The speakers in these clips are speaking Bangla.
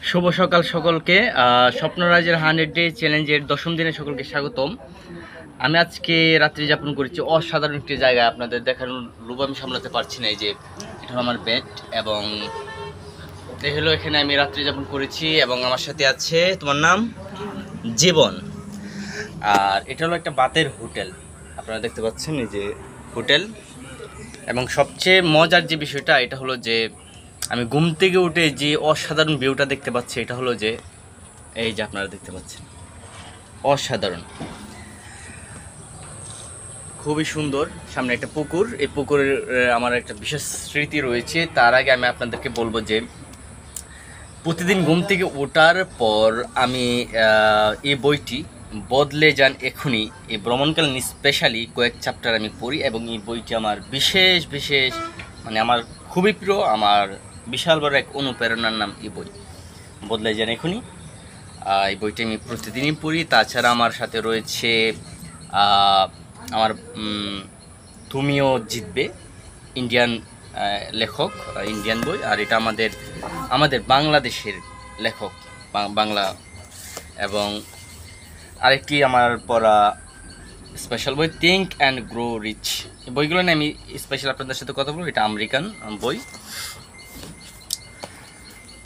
শুভ সকাল সকলকে। স্বপ্নরাজের 100 ডে চ্যালেঞ্জের 10ম দিনে সকলকে স্বাগতম। আমি আজকে রাত্রি যাপন করেছি অসাধারণ একটি জায়গায়, আপনাদের দেখানোর লোভ আমি সামলাতে পারছি না। এই যে এটা হলো আমার বেড এবং এই হলো এখানে আমি রাত্রি যাপন করেছি এবং আমার সাথে আছে তোমার নাম জীবন। আর এটা হলো একটা বাতের হোটেল, আপনারা দেখতে পাচ্ছেন এই যে হোটেল। এবং সবচেয়ে মজার যে বিষয়টা এটা হলো যে আমি ঘুম থেকে উঠে যে অসাধারণ ভিউটা দেখতে পাচ্ছি, এটা হলো যে এই যে আপনারা দেখতে পাচ্ছেন অসাধারণ, খুবই সুন্দর। সামনে একটা পুকুর, এই পুকুরের আমার একটা বিশেষ স্মৃতি রয়েছে। তার আগে আমি আপনাদেরকে বলবো যে প্রতিদিন ঘুম থেকে ওঠার পর আমি এই বইটি বদলে যান এখনই, এই ভ্রমণকালীন স্পেশালি কয়েক চ্যাপ্টার আমি পড়ি এবং এই বইটি আমার বিশেষ বিশেষ মানে আমার খুবই প্রিয়, আমার বিশাল বড় এক অনুপ্রেরণার নাম এই বই বদলে যান এখনই। এই বইটি আমি প্রতিদিনই পড়ি। তাছাড়া আমার সাথে রয়েছে আমার তুমিও জিতবে, ইন্ডিয়ান লেখক, ইন্ডিয়ান বই। আর এটা আমাদের বাংলাদেশের লেখক, বাংলা। এবং আরেকটি আমার পড়া স্পেশাল বই থিঙ্ক অ্যান্ড গ্রো রিচ। এই বইগুলো নিয়ে আমি স্পেশাল আপনাদের সাথে কথা বলবো। এটা আমেরিকান বই।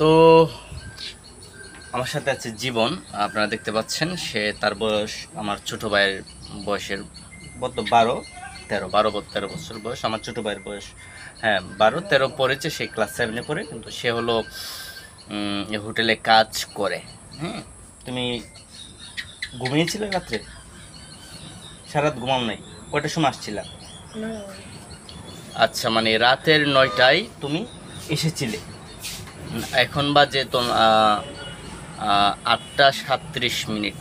তো আমার সাথে আছে জীবন, আপনারা দেখতে পাচ্ছেন। সে তার বয়স আমার ছোটো ভাইয়ের বয়সের 12-13 বছর বয়স। আমার ছোটো ভাইয়ের বয়স 12-13 পড়েছে, সে ক্লাস 7-এ পড়ে। কিন্তু সে হলো হোটেলে কাজ করে। তুমি ঘুমিয়েছিলে রাত্রে? সারা রাত ঘুমাও নাই? কয়টার সময় আসছিলা? আচ্ছা, মানে রাতের 9টায় তুমি এসেছিলে। এখন বাজে তো 8টা 37 মিনিট।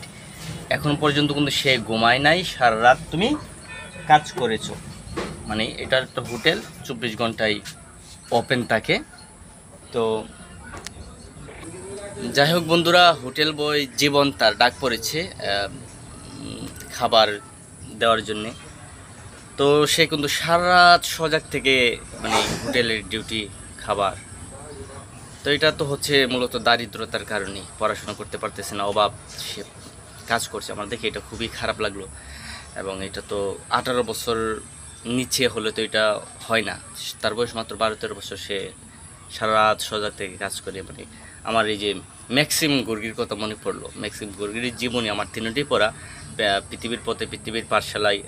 এখন পর্যন্ত কিন্তু সে ঘুমায় নাই, সারা রাত তুমি কাজ করেছো। মানে এটা একটা হোটেল 24 ঘন্টায় ওপেন থাকে। তো যাই হোক বন্ধুরা, হোটেল বয় জীবন তার ডাক পড়েছে খাবার দেওয়ার জন্যে। তো সে কিন্তু সারা রাত সজাগ থেকে মানে হোটেলের ডিউটি, খাবার। তো এটা তো হচ্ছে মূলত দারিদ্রতার কারণে, পড়াশোনা করতে পারতেছে না, অভাব, সে কাজ করছে। আমার দেখে এটা খুবই খারাপ লাগলো। এবং এটা তো 18 বছর নিচে হলে তো এটা হয় না। তার বয়স মাত্র 12-13 বছর, সে সারা রাত সজাগ থেকে কাজ করে। মানে আমার এই যে ম্যাক্সিম গর্গির কথা মনে পড়লো। ম্যাক্সিম গর্গির জীবনী আমার 3টি পড়া, পৃথিবীর পথে, পৃথিবীর পাঠশালায়,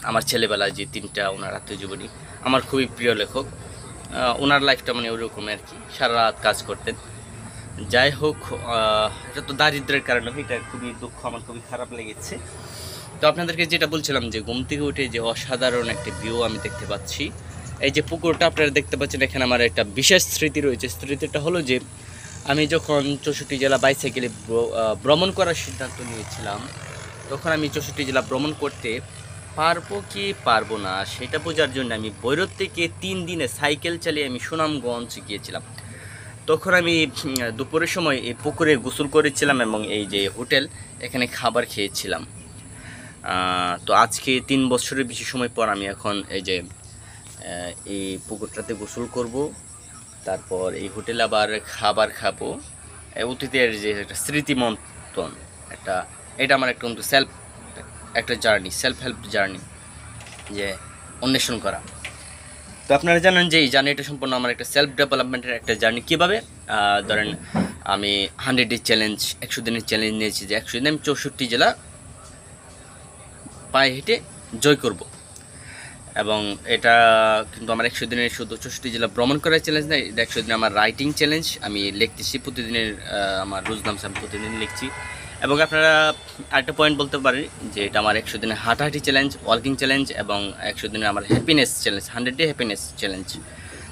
আমার ছেলেবেলায়, যে 3টা ওনার আত্মজীবনী। আমার খুবই প্রিয় লেখক। ওনার লাইফটা মানে ওরকম আর কি, সারা রাত কাজ করতেন। যাই হোক, এটা তো দারিদ্রের কারণে, এটা খুবই দুঃখ, আমার খুবই খারাপ লেগেছে। তো আপনাদেরকে যেটা বলছিলাম যে ঘুম থেকে উঠে যে অসাধারণ একটা ভিউ আমি দেখতে পাচ্ছি। এই যে পুকুরটা আপনারা দেখতে পাচ্ছেন, এখানে আমার একটা বিশেষ স্মৃতি রয়েছে। স্মৃতিটা হলো যে আমি যখন 64 জেলা বাইসাইকেলে ভ্রমণ করার সিদ্ধান্ত নিয়েছিলাম, তখন আমি 64 জেলা ভ্রমণ করতে পারবো কি পারবো না সেটা বোঝার জন্য আমি ভৈরব থেকে 3 দিনে সাইকেল চালিয়ে আমি সুনামগঞ্জ গিয়েছিলাম। তখন আমি দুপুরের সময় এই পুকুরে গোসল করেছিলাম এবং এই যে হোটেল, এখানে খাবার খেয়েছিলাম। তো আজকে 3 বছরের বেশি সময় পর আমি এখন এই যে এই পুকুরটাতে গোসল করব, তারপর এই হোটেলে আবার খাবার খাবো। অতীতের যে একটা স্মৃতিমন্থন, এটা আমার একটা কিন্তু একটা জার্নি, সেলফ হেল্প জার্নি, যে অন্বেষণ করা। তো আপনারা জানেন যে এই জার্নিটা সম্পূর্ণ আমার একটা সেলফ ডেভেলপমেন্টের একটা জার্নি। কীভাবে? ধরেন আমি 100 ডে চ্যালেঞ্জ, 100 দিনের চ্যালেঞ্জ নিয়েছি, যে 100 দিনে আমি 64 জেলা পায়ে হেঁটে জয় করব। এবং এটা কিন্তু আমার 100 দিনের শুধু 64 জেলা ভ্রমণ করার চ্যালেঞ্জ না, এটা 100 দিনের আমার রাইটিং চ্যালেঞ্জ। আমি লিখতেছি প্রতিদিনের, আমার রোজনামস আমি প্রতিদিন লিখছি। এবং আপনারা আরেকটা পয়েন্ট বলতে পারেন যে এটা আমার 100 দিনের হাঁটাহাঁটি চ্যালেঞ্জ, ওয়াকিং চ্যালেঞ্জ এবং 100 দিনের আমার happiness challenge, 100 day happiness challenge.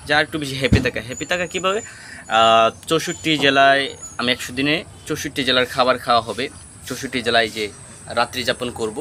যা একটু বেশি হ্যাপি থাকা কীভাবে? 64 জেলায় আমি 100 দিনে 64 জেলার খাবার খাওয়া হবে, 64 জেলায় যে রাত্রি যাপন করব।